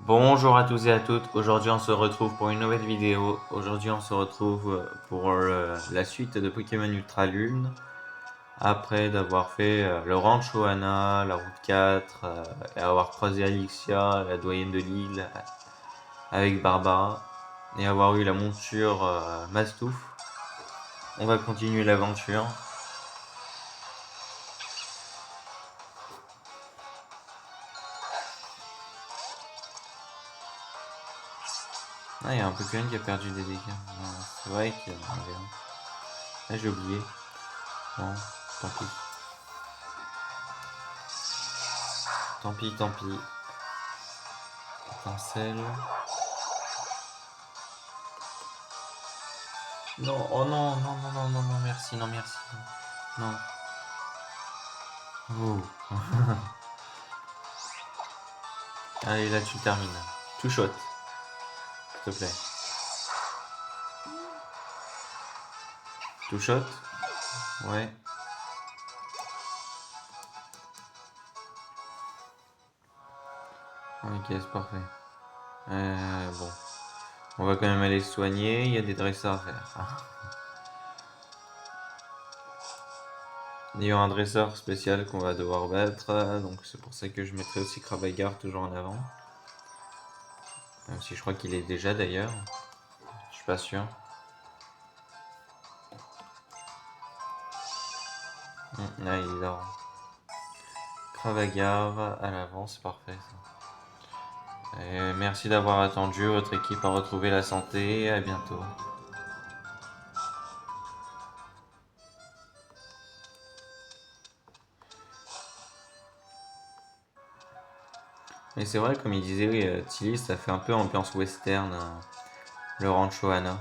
Bonjour à tous et à toutes, aujourd'hui on se retrouve pour une nouvelle vidéo. Aujourd'hui on se retrouve pour la suite de Pokémon Ultra Lune. Après d'avoir fait le Rancho Anna, la route 4, et avoir croisé Alixia, la doyenne de l'île, avec Barbara, et avoir eu la monture Mastouf, on va continuer l'aventure. Ah, il y a un Pokémon qui a perdu des dégâts. C'est vrai qu'il y en avait un. Ah, j'ai oublié. Bon, tant pis. Tant pis, tant pis. Étincelle. Non, oh non, non, non, non, non, non, merci, non, merci. Non. Oh. Allez, là, tu termines. Two shot, s'il te plaît. Two shot. Ouais. Ok, c'est parfait. Bon. On va quand même aller se soigner. Il y a des dresseurs à faire. Il y a un dresseur spécial qu'on va devoir battre. Donc, c'est pour ça que je mettrai aussi Kravagar toujours en avant. Même si je crois qu'il est déjà d'ailleurs. Je suis pas sûr. Là, il est là. Kravagar à l'avant, c'est parfait ça. Et merci d'avoir attendu, votre équipe a retrouvé la santé, à bientôt. Et c'est vrai, comme il disait, oui, Tilly, ça fait un peu ambiance western, le Rancho Anna.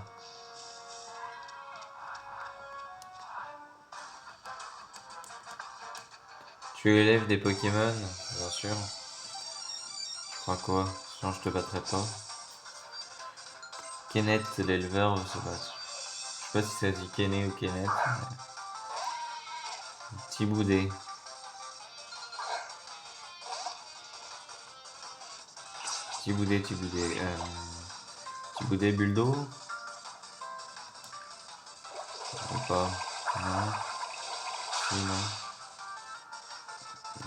Tu élèves des Pokémon, bien sûr. Je crois quoi? Sinon je te battrai pas. Kenneth, l'éleveur, je sais pas si ça dit Kenny ou Kenneth. Tiboudé. Tiboudé, Tiboudé. Tiboudé, Buldo? Ou pas? Non. Si, non.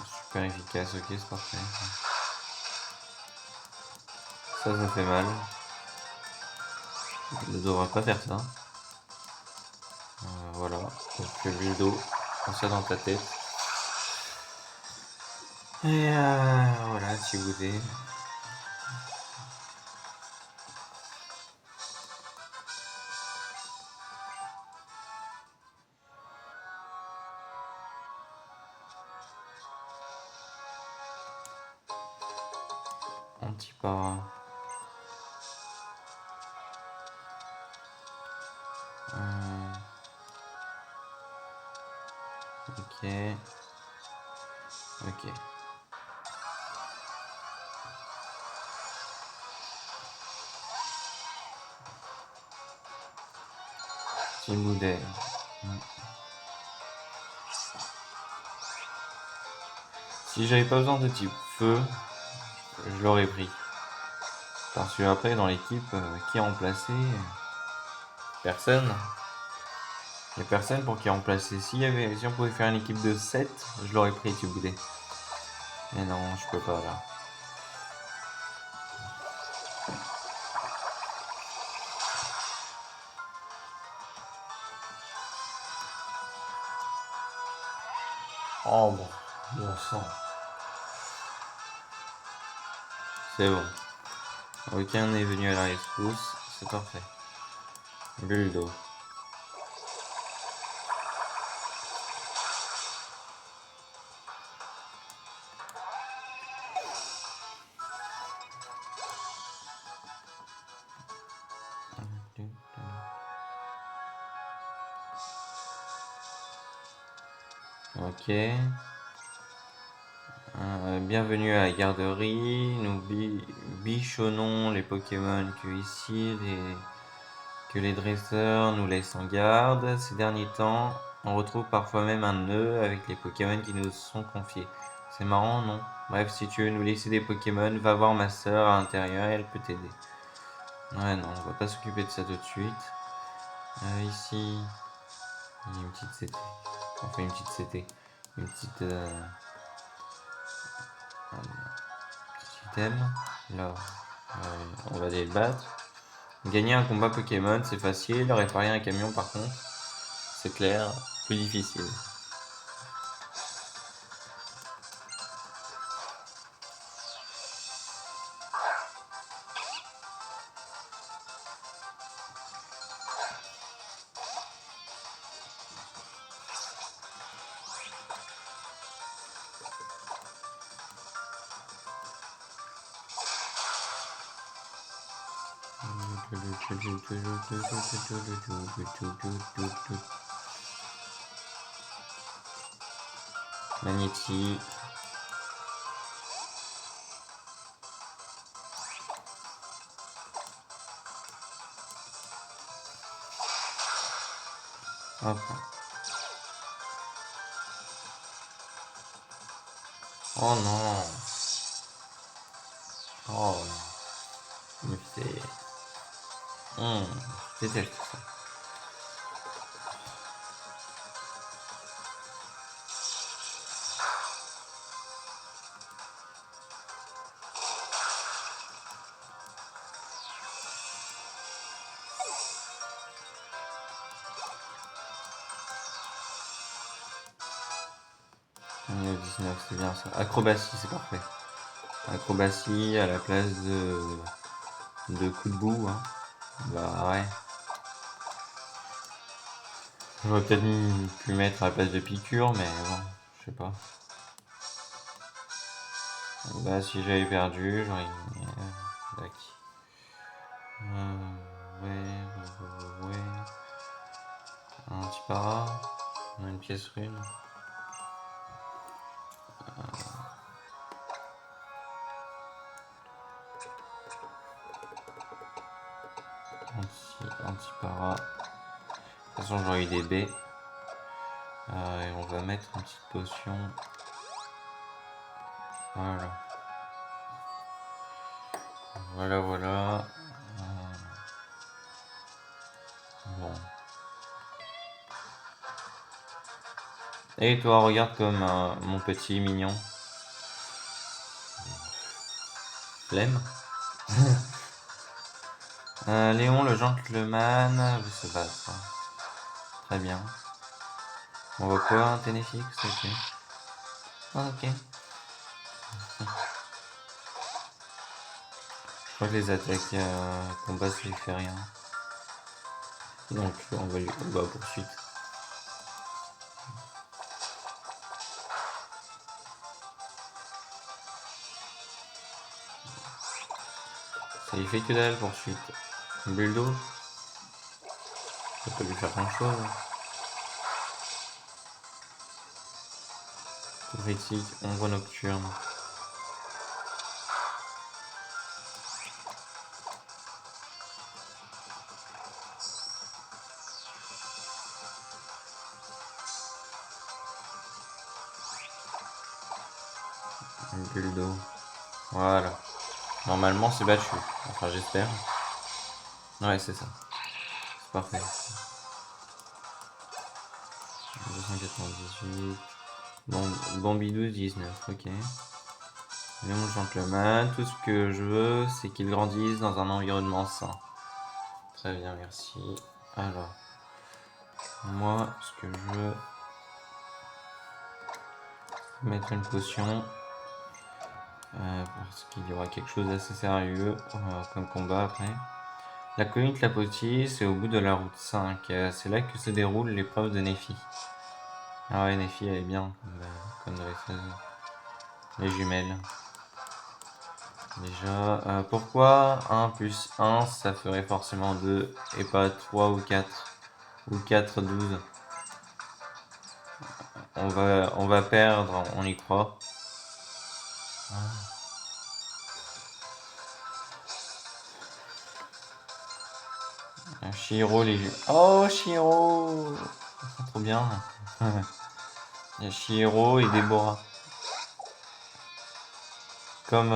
Super efficace, ok, c'est parfait. Ça fait mal. Il ne devrait pas faire ça. Voilà. Donc Buldo, prends ça dans ta tête. Et voilà, Tiboudé. Antipara. Ok. Ok. Tiboudé. Si j'avais pas besoin de type feu, je l'aurais pris. Parce que après dans l'équipe, qui a remplacé? Personne. Il n'y a personne pour qui remplacer. Si on pouvait faire une équipe de 7, je l'aurais pris Tiboudé. Mais non, je peux pas là. Oh bon sang. C'est bon. Aucun n'est venu à la rescousse, c'est parfait. Buldo. Ok. Bienvenue à la garderie. Nous bichonnons les Pokémon que les dresseurs nous laissent en garde. Ces derniers temps, on retrouve parfois même un nœud avec les Pokémon qui nous sont confiés. C'est marrant, non? Bref, si tu veux nous laisser des Pokémon, va voir ma soeur à l'intérieur et elle peut t'aider. Ouais, non, on va pas s'occuper de ça tout de suite. Ici, il y a une petite CT. Enfin, une petite CT. Une petite... un petit item. Là, on va aller le battre. Gagner un combat Pokémon, c'est facile. Réparer un camion, par contre, c'est clair, plus difficile. Magnéti. Hop. Oh non. Oh non. Mais c'est... Je déteste ça. Le 19, c'est bien ça. Acrobatie, c'est parfait. Acrobatie à la place de coup de boue. Hein. Bah ouais. J'aurais peut-être pu mettre à la place de piqûre, mais bon, je sais pas. Bah si j'avais perdu, j'aurais mis... tac. Ouais. Un petit para. On a une pièce rune. Anti-para. De toute façon, j'aurais eu des baies. Et on va mettre une petite potion. Voilà. Bon. Et toi, regarde comme mon petit mignon. Flemme. Léon le gentleman veut se battre. Très bien. On voit quoi? Un Ténéfix? Ok. Ok. Je crois que les attaques combat ça lui fait rien. Donc on va poursuite. Ça lui fait que dalle poursuite. Bulldo. Ça peut lui faire grand chose. Critique, ombre nocturne. Bulldo. Voilà. Normalement c'est battu. Enfin j'espère. Ouais c'est ça. C'est parfait. 298. Bon, Bambidou 19, ok. Léon Gentleman, tout ce que je veux, c'est qu'il grandisse dans un environnement sain. Très bien, merci. Alors, moi, ce que je veux, c'est mettre une potion. Parce qu'il y aura quelque chose d'assez sérieux comme combat après. La colline de la Potier, c'est au bout de la route 5. C'est là que se déroule l'épreuve de Nephi. Ah ouais, Nephi, elle est bien comme dresseuse. Les jumelles. Déjà, pourquoi 1 plus 1, ça ferait forcément 2 et pas 3 ou 4 ou 4, 12. On va perdre, on y croit. Shiro, les jeux. Oh, Shiro! C'est trop bien. Il y a Shiro et Déborah. Comme,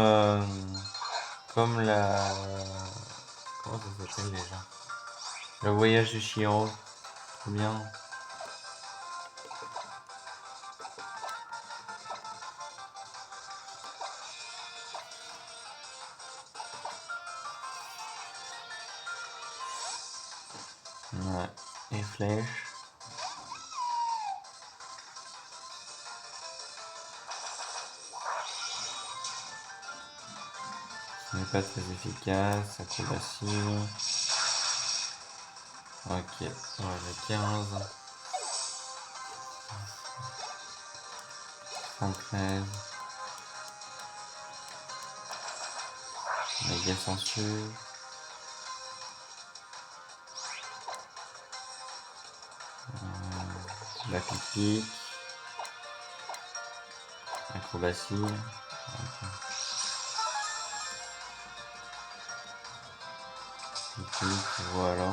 comme la... Comment ça s'appelle déjà? Le voyage de Chihiro. Trop bien. Ouais. Et flèches. Ce n'est pas très efficace. Acrobatie. Ok. Ouais, j'ai 15. 113. Méga censure. La pique. Acrobatie. Ok. Pique, voilà.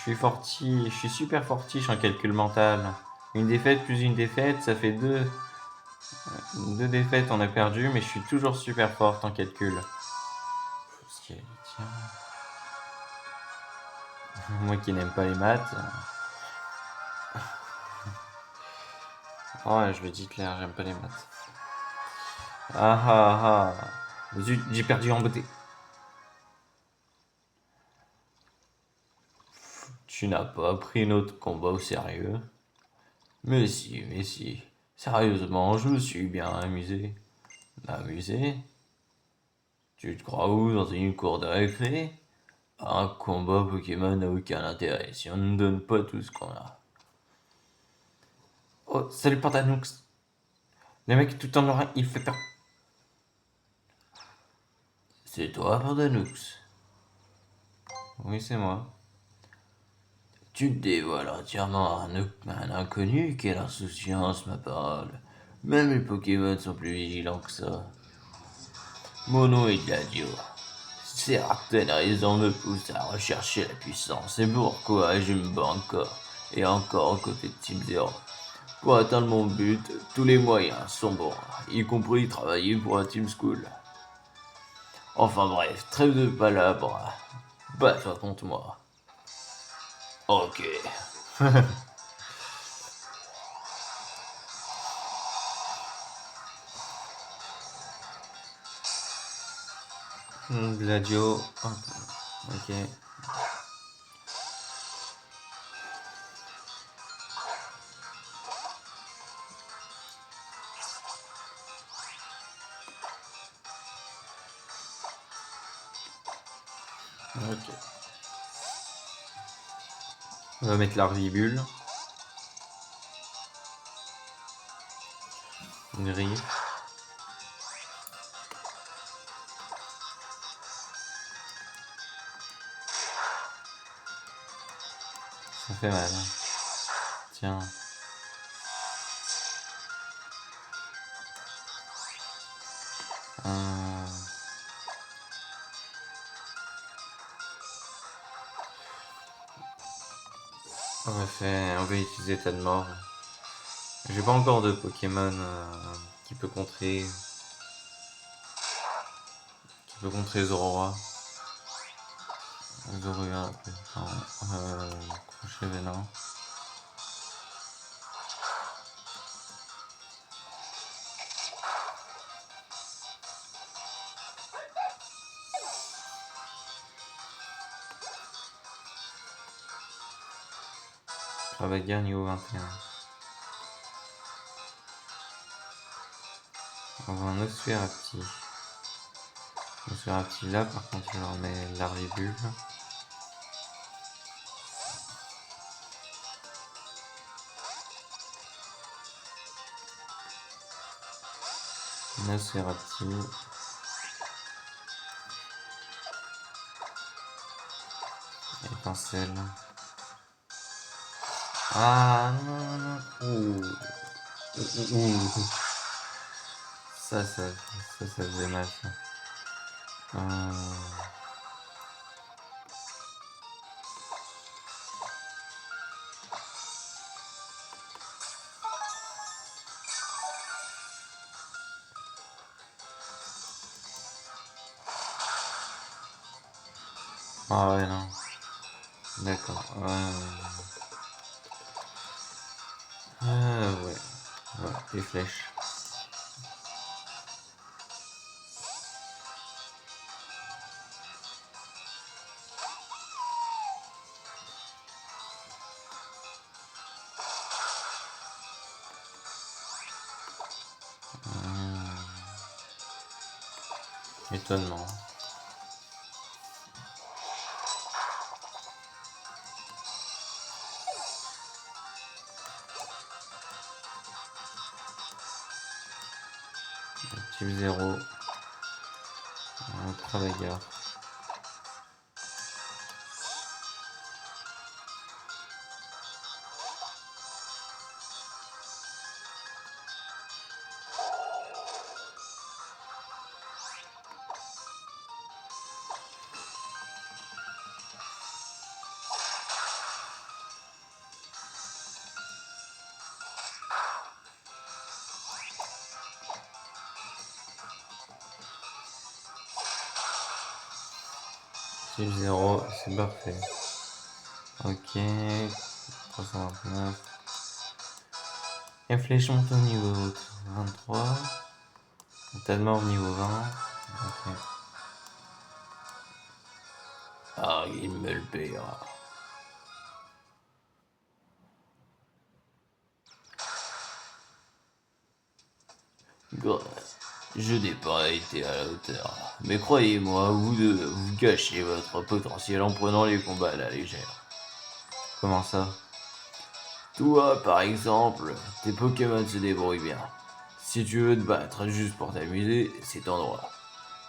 Je suis super fortiche en calcul mental. Une défaite plus une défaite, ça fait deux. Deux défaites, on a perdu, mais je suis toujours super forte en calcul. Tiens. Moi qui n'aime pas les maths. Oh, ouais, je le dis clair, j'aime pas les maths. Ah ah ah. Zut, j'ai perdu en beauté. Tu n'as pas pris notre combat au sérieux? Mais si, mais si. Sérieusement, je me suis bien amusé. Amusé? Tu te crois où dans une cour de récré? Un combat Pokémon n'a aucun intérêt si on ne donne pas tout ce qu'on a. Oh, salut Pantanoux. Le mec tout en noir, il fait peur. C'est toi, Pantanoux? Oui, c'est moi. Tu te dévoiles entièrement à un inconnu, quelle insouciance, ma parole. Même les Pokémon sont plus vigilants que ça. Mon nom est Gladio. Certaines raisons me poussent à rechercher la puissance, c'est pourquoi je me bats encore, et encore aux côtés de Team Zero. Pour atteindre mon but, tous les moyens sont bons, y compris travailler pour la Team School. Enfin bref, trêve de palabres. Bats-toi contre moi. Ok. Gladio. Ok. Ok. On va mettre l'arvibule. Griffe. Ça fait mal. Tiens. Euh, on va utiliser tas de mort. J'ai pas encore de Pokémon qui peut contrer Zorora. Zorua, crochet vénin. Travailleur niveau 21. On va un Nosferati. Nosferati là, par contre, je leur mets l'arvibule. Nosferati. Étincelle. Ah non, non. Ouh. Ouh. Ça faisait mal ça. Euh, Ah ouais, non. D'accord. Ouais. Voilà, les flèches. Étonnement. Type 0. Ultra bagarre. Type 0, c'est parfait. Ok. 329. La flèche monte au niveau 23. Tas de mort au niveau 20. Ok. Ah, il me le payera. God. Je n'ai pas été à la hauteur. Mais croyez-moi, vous deux, vous gâchez votre potentiel en prenant les combats à la légère. Comment ça? Toi, par exemple, tes Pokémon se débrouillent bien. Si tu veux te battre juste pour t'amuser, c'est ton droit.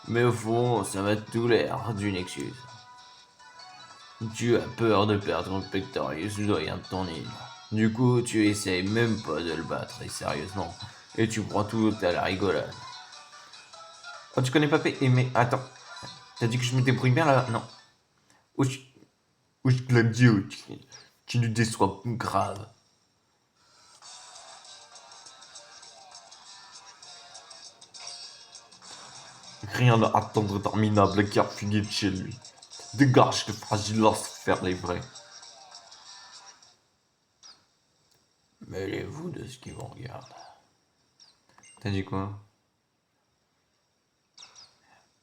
Mais au fond, ça m'a tout l'air d'une excuse. Tu as peur de perdre le Pectorius, doyen de ton île. Du coup, tu essayes même pas de le battre, et sérieusement. Et tu prends tout à la rigolade. Oh, tu connais Papé? Mais attends, t'as dit que je me débrouille bien là? Non. Wesh, wesh Gladio, tu nous déçois grave. Rien à attendre d'interminable qui a fugé de chez lui. Dégage de fragile faire les vrais. Mêlez-vous de ce qui vous regarde. T'as dit quoi?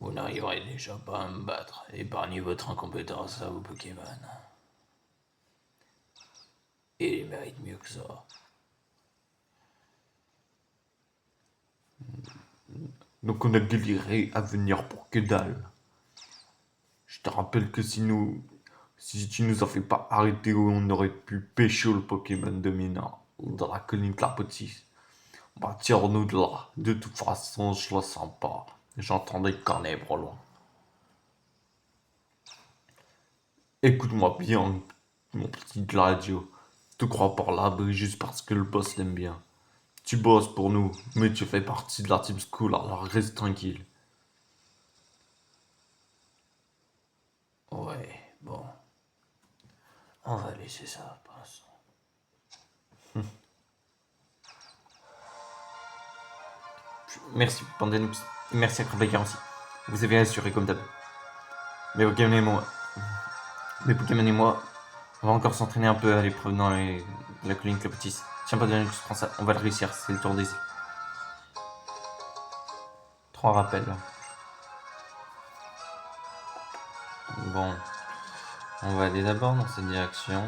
Vous n'arriverez déjà pas à me battre. Épargnez votre incompétence à vos Pokémon. Et ils méritent mieux que ça. Donc on a galéré à venir pour que dalle. Je te rappelle que si tu nous avais pas arrêté, on aurait pu pécho le Pokémon dominant dans la colline de la Potis. Bah tire-nous de là. De toute façon, je le sens pas. J'entends des canèbres au loin. Écoute-moi bien, mon petit Gladio. Tu crois par là juste parce que le boss l'aime bien. Tu bosses pour nous, mais tu fais partie de la Team School, alors reste tranquille. Ouais, bon, on va laisser ça pour l'instant. Merci, Pandanus. Et merci à Krabaka aussi. Vous avez assuré comme d'hab. Mais Pokémon et moi. Mais Pokémon et moi, on va encore s'entraîner un peu à l'épreuve dans la colline Clopotis. Tiens, Pandanus, prends ça. On va le réussir, c'est le tour d'essai. 3 rappels. Bon, on va aller d'abord dans cette direction.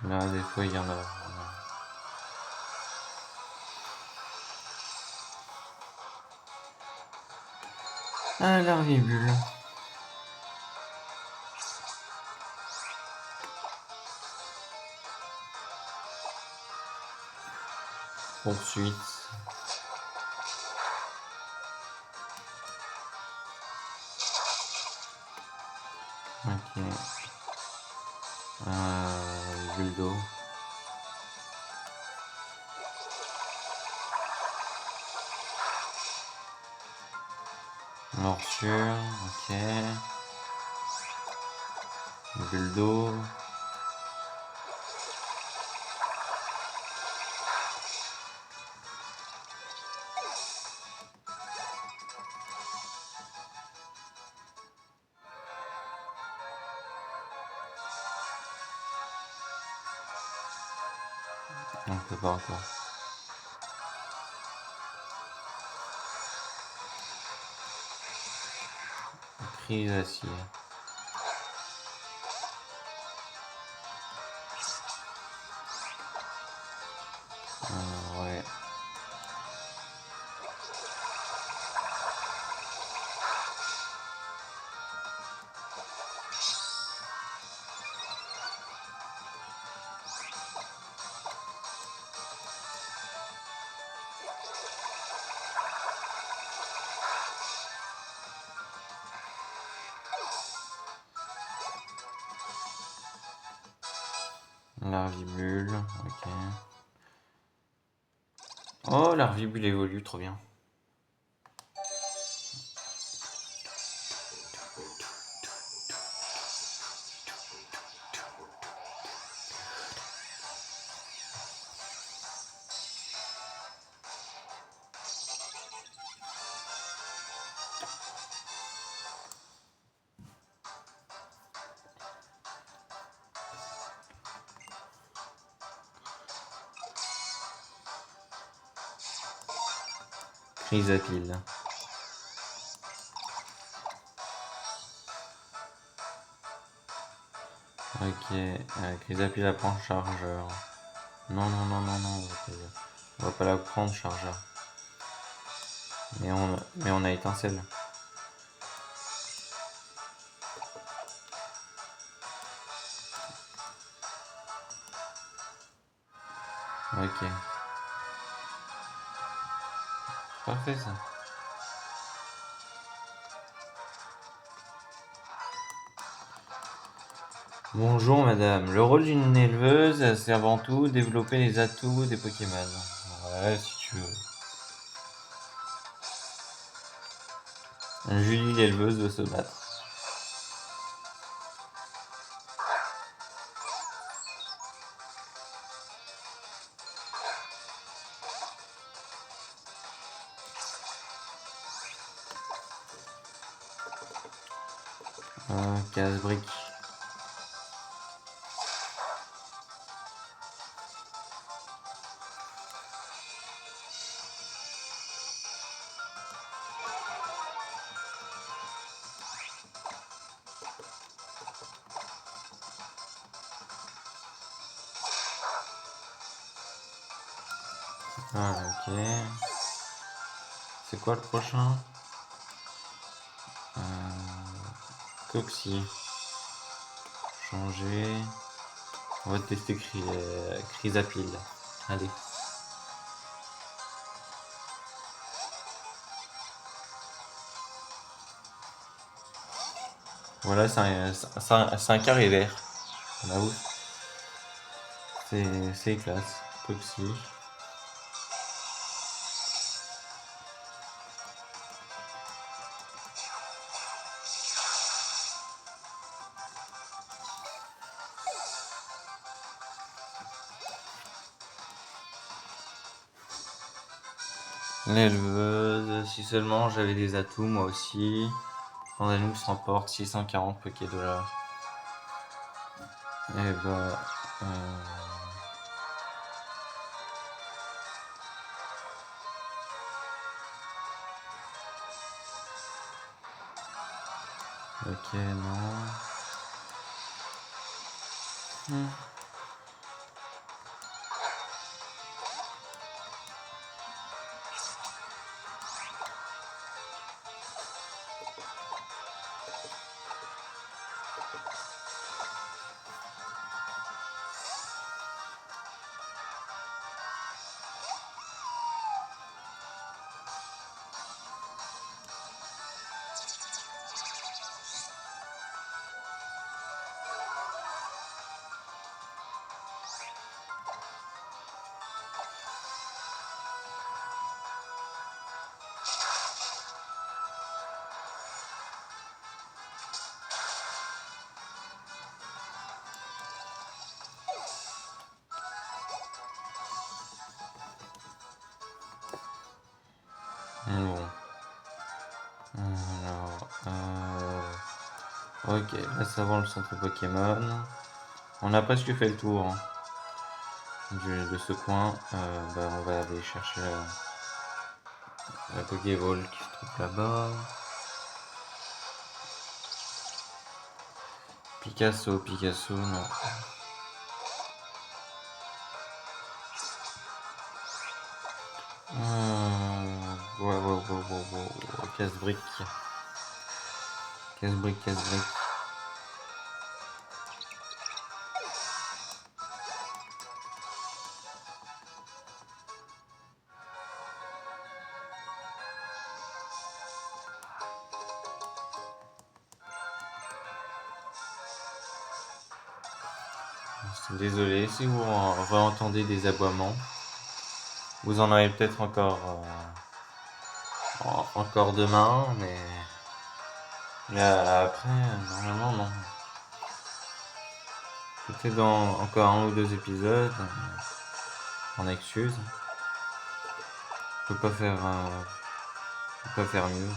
Là, des fois, il y en a. Ah, l'arrivule. Poursuite. Ok. Guldo. Morsure, ok. Guldo. On ne peut pas encore. Crise acier. Ouais. Larvibule, ok. Oh, larvibule évolue, trop bien. Chrysapile. Ok, Chrysapile apprend chargeur. Non, non, non, non, non, on va pas la prendre chargeur. Mais on a étincelle. Ok. Parfait ça. Bonjour madame, le rôle d'une éleveuse, c'est avant tout développer les atouts des Pokémon. Ouais, si tu veux. Julie l'éleveuse veut se battre. Casse-brique. Ah, ok. C'est quoi le prochain? Coxy. Changer. On va tester Chrysapile. Allez. Voilà, c'est un carré vert. Là où c'est classe. Coxy. L'éleveuse, si seulement j'avais des atouts, moi aussi. Pandalux remporte 640 Pokédollars. Et bah. Ok, non. Bon. Alors, ok, là ça va le centre Pokémon. On a presque fait le tour. Hein. de ce coin, bah, on va aller chercher la Pokéball qui se trouve là-bas. Picasso, non. Ouais. Casse-brique. Casse-brique. Désolé si vous entendez des aboiements. Vous en avez peut-être encore demain, mais là, après, normalement, non. Peut-être dans encore un ou deux épisodes. On excuse. Je peux pas faire mieux.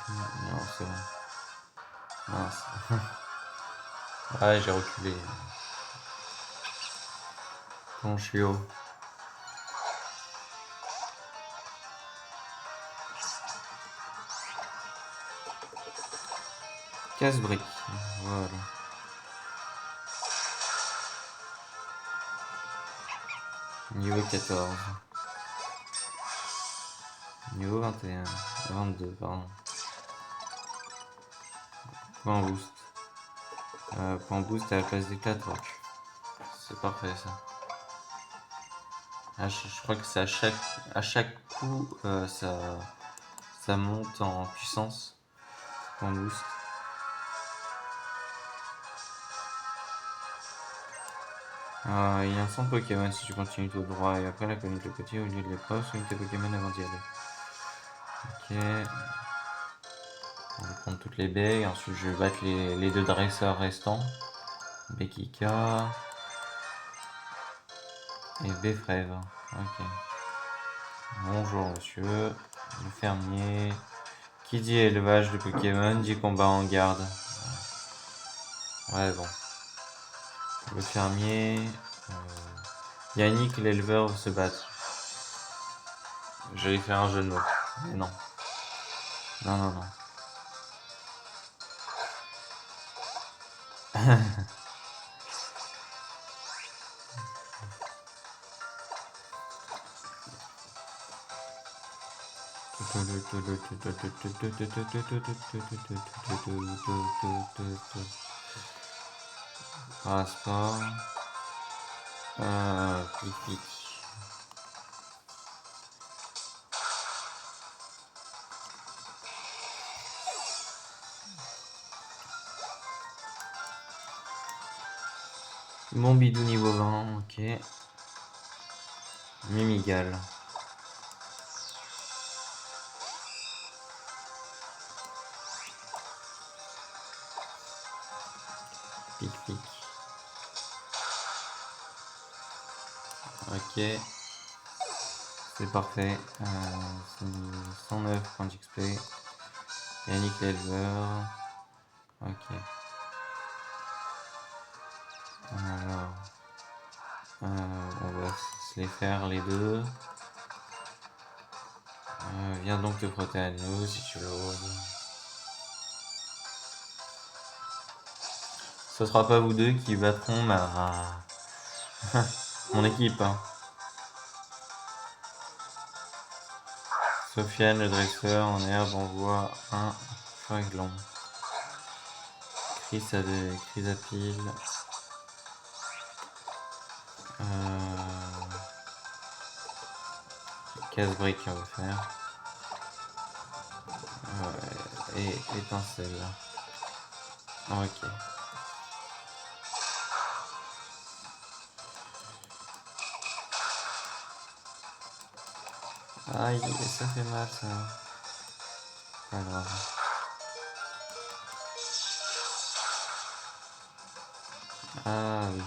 Non, c'est bon. Mince. Ouais, j'ai reculé. Bon, je suis haut. Casse-brique. Voilà. Niveau 14. Niveau 21. 22, pardon. Point boost. Point boost à la place d'éclatoire. C'est parfait ça. Je crois que c'est à chaque coup, ça monte en puissance. Point boost. Il y a un centre Pokémon si tu continues tout droit et après la colline de côté au lieu de l'épreuve, soigne tes Pokémon avant d'y aller. Ok. On va prendre toutes les baies, ensuite je vais battre les deux dresseurs restants. Bekika et Befrève. Ok. Bonjour monsieur, le fermier. Qui dit élevage de Pokémon dit combat en garde. Ouais bon. Le fermier. Yannick l'éleveur se battre. J'allais faire un jeu de mots. Mais non. Non. Passeport. Clic. Mon bidou niveau 20, ok. Mimigal. Pic. Ok. C'est parfait. 109 points d'XP. Yannick l'éleveur. Ok. Alors. On va se les faire les deux. Viens donc te frotter à nous si tu l'oses. Ce sera pas vous deux qui battront mon équipe. Hein. Sofiane, le dresseur, en herbe, envoie un Faglon. Chris à pile. Casse-brique on va faire. et étincelle. Ok. Aïe, ça fait mal ça. Pas grave. Ah oui,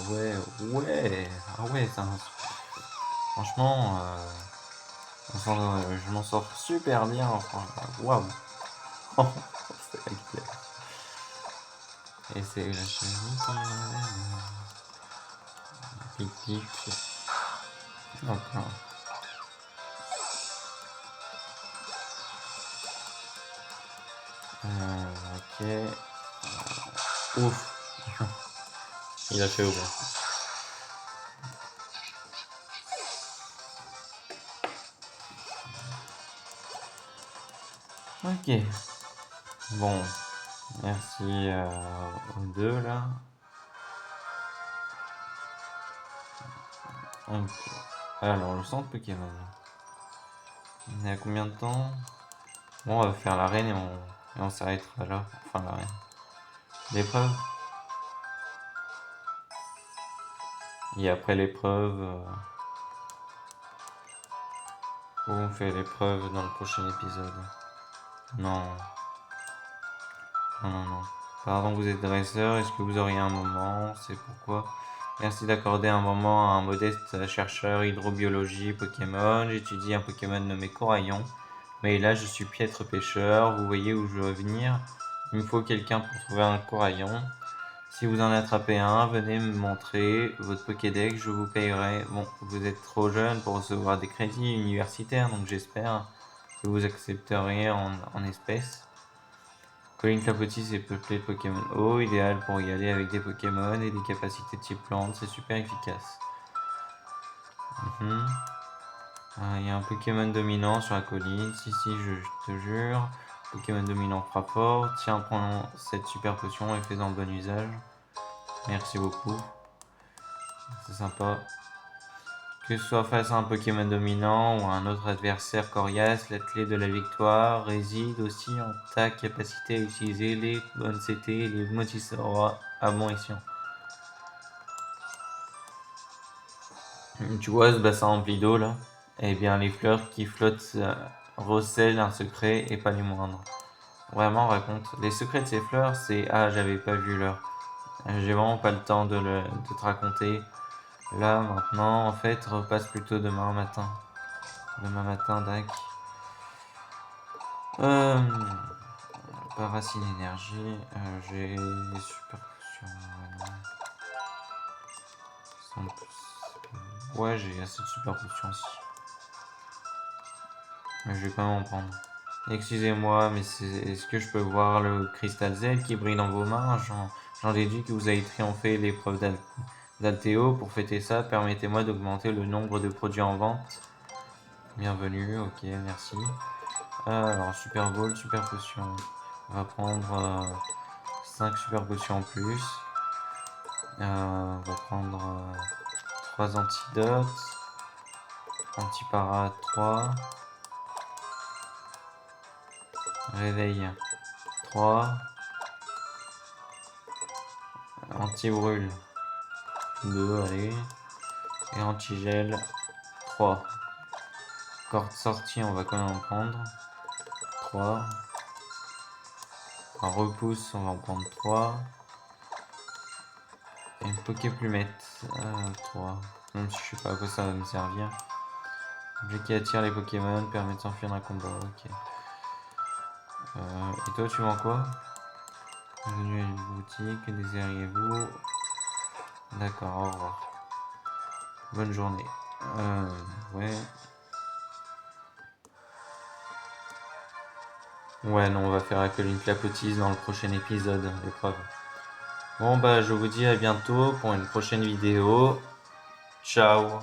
ouais. Ah ouais, ça. Franchement, je m'en sors super bien. Waouh. C'est la gueule. Et c'est la chérie qui pic pic. Encore. Ok. Ouf. Il a fait ouvrir. Ok. Bon. Merci aux deux là. Ok. Alors, le centre Pokémon. On est à combien de temps? Bon, on va faire l'arène et on s'arrêtera là. Enfin, l'arène. L'épreuve. Et après l'épreuve, on fait l'épreuve dans le prochain épisode. Non. Non. Pardon, vous êtes dresseur, est-ce que vous auriez un moment? C'est pourquoi? Merci d'accorder un moment à un modeste chercheur hydrobiologie Pokémon. J'étudie un Pokémon nommé Coraillon. Mais là, je suis piètre pêcheur. Vous voyez où je veux venir? Il me faut quelqu'un pour trouver un Coraillon. Si vous en attrapez un, venez me montrer votre Pokédex, je vous payerai. Bon, vous êtes trop jeune pour recevoir des crédits universitaires, donc j'espère que vous accepteriez en espèces. Colline Clapotis est peuplée de Pokémon eau, idéal pour y aller avec des Pokémon et des capacités de type plante, c'est super efficace. Il y a un Pokémon dominant sur la colline, si, je te jure. Pokémon dominant fera fort. Tiens, prends cette super potion et fais-en bon usage. Merci beaucoup. C'est sympa. Que ce soit face à un Pokémon dominant ou à un autre adversaire coriace, la clé de la victoire réside aussi en ta capacité à utiliser les bonnes CT et les Motisora à bon escient. Tu vois ce bassin rempli d'eau là? Eh bien, les fleurs qui flottent recèlent un secret et pas les moindres. Vraiment, raconte. Les secrets de ces fleurs, c'est... Ah, j'avais pas vu l'heure. J'ai vraiment pas le temps de te raconter. Là, maintenant, en fait, repasse plutôt demain matin. Demain matin, Dac. Pas racine énergie. J'ai des super potions. Ouais, j'ai assez de super potions aussi. Mais je vais quand même en prendre. Excusez-moi, mais est-ce que je peux voir le cristal Z qui brille dans vos mains? J'en déduis que vous avez triomphé l'épreuve d'Altéo. Pour fêter ça, permettez-moi d'augmenter le nombre de produits en vente. Bienvenue, ok, merci. Alors, super ball, super potion. On va prendre 5 super potions en plus. On va prendre 3 antidotes. Antipara 3. Réveil 3. Anti-brûle 2, allez. Et anti-gel 3. Corde sortie, on va quand même en prendre 3. Un repousse, on va en prendre 3. Et une Poképlumette 3. Même si je sais pas à quoi ça va me servir. Objet qui attire les Pokémon, permet de s'enfuir d'un combat, ok. Et toi, tu vends quoi? Bienvenue à une boutique, que désiriez-vous? D'accord, au revoir. Bonne journée. Ouais. Ouais, non, on va faire la colline Clapotis dans le prochain épisode, l'épreuve. Bon, bah, je vous dis à bientôt pour une prochaine vidéo. Ciao!